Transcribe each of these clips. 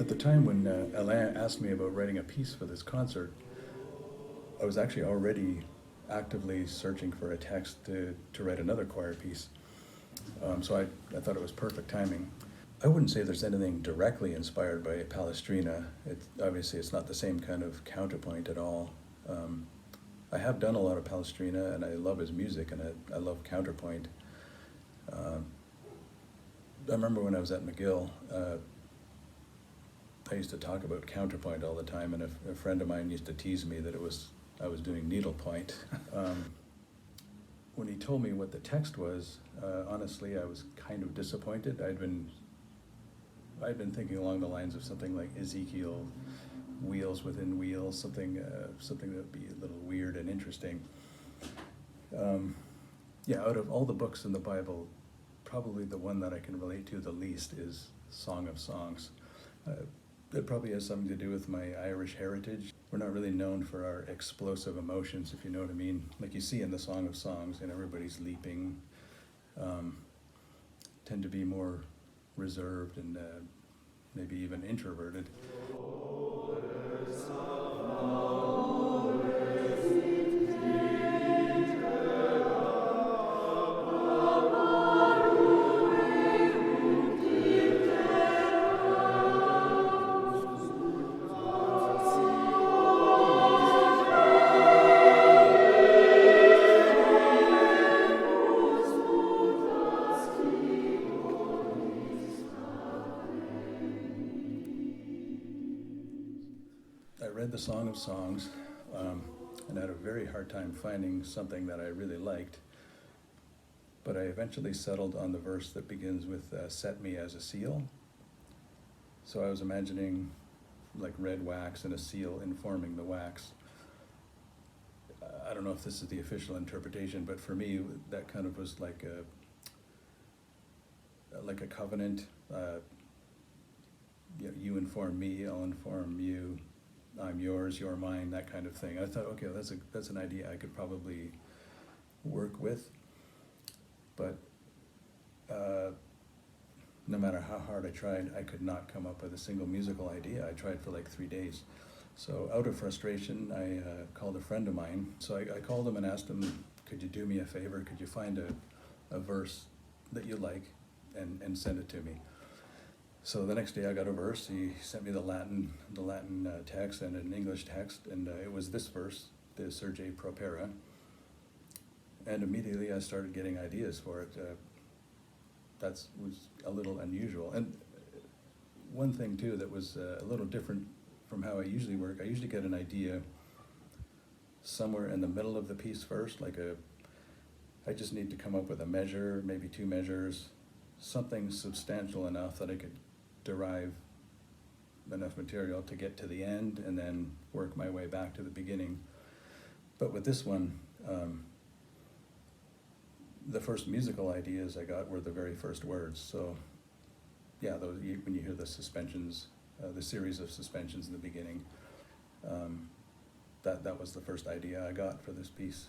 At the time when Alain asked me about writing a piece for this concert, I was actually already actively searching for a text to write another choir piece. So I thought it was perfect timing. I wouldn't say there's anything directly inspired by Palestrina. Obviously it's not the same kind of counterpoint at all. I have done a lot of Palestrina, and I love his music, and I love counterpoint. I remember when I was at McGill, I used to talk about counterpoint all the time, and a friend of mine used to tease me that I was doing needlepoint. When he told me what the text was, honestly, I was kind of disappointed. I'd been thinking along the lines of something like Ezekiel, wheels within wheels, something that would be a little weird and interesting. Out of all the books in the Bible, probably the one that I can relate to the least is Song of Songs. It probably has something to do with my Irish heritage. We're not really known for our explosive emotions, if you know what I mean. Like you see in the Song of Songs, and everybody's leaping, tend to be more reserved and maybe even introverted. I read the Song of Songs and had a very hard time finding something that I really liked, but I eventually settled on the verse that begins with set me as a seal. So I was imagining like red wax and a seal informing the wax. I don't know if this is the official interpretation, but for me that kind of was like a covenant. You inform me, I'll inform you. I'm yours, you're mine, that kind of thing. I thought, okay, that's an idea I could probably work with, but no matter how hard I tried, I could not come up with a single musical idea. I tried for like 3 days. So out of frustration, I called a friend of mine. So I called him and asked him, could you do me a favor? Could you find a verse that you like and send it to me? So the next day I got a verse. He sent me the Latin text and an English text, and it was this verse, the Serge Propera. And immediately I started getting ideas for it. That was a little unusual. And one thing too that was a little different from how I usually work, I usually get an idea somewhere in the middle of the piece first, I just need to come up with a measure, maybe 2 measures, something substantial enough that I could derive enough material to get to the end and then work my way back to the beginning. But with this one, the first musical ideas I got were the very first words. So yeah, when you hear the suspensions, the series of suspensions in the beginning, that was the first idea I got for this piece.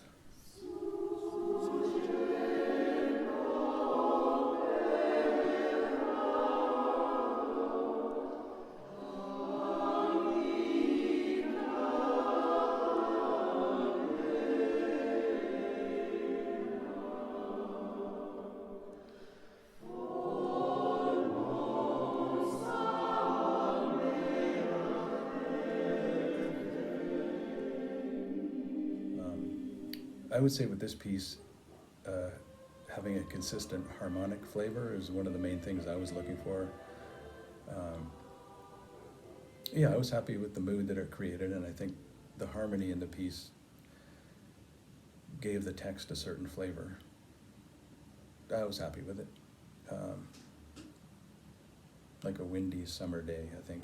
I would say with this piece, having a consistent harmonic flavor is one of the main things I was looking for. I was happy with the mood that it created, and I think the harmony in the piece gave the text a certain flavor. I was happy with it. Like a windy summer day, I think.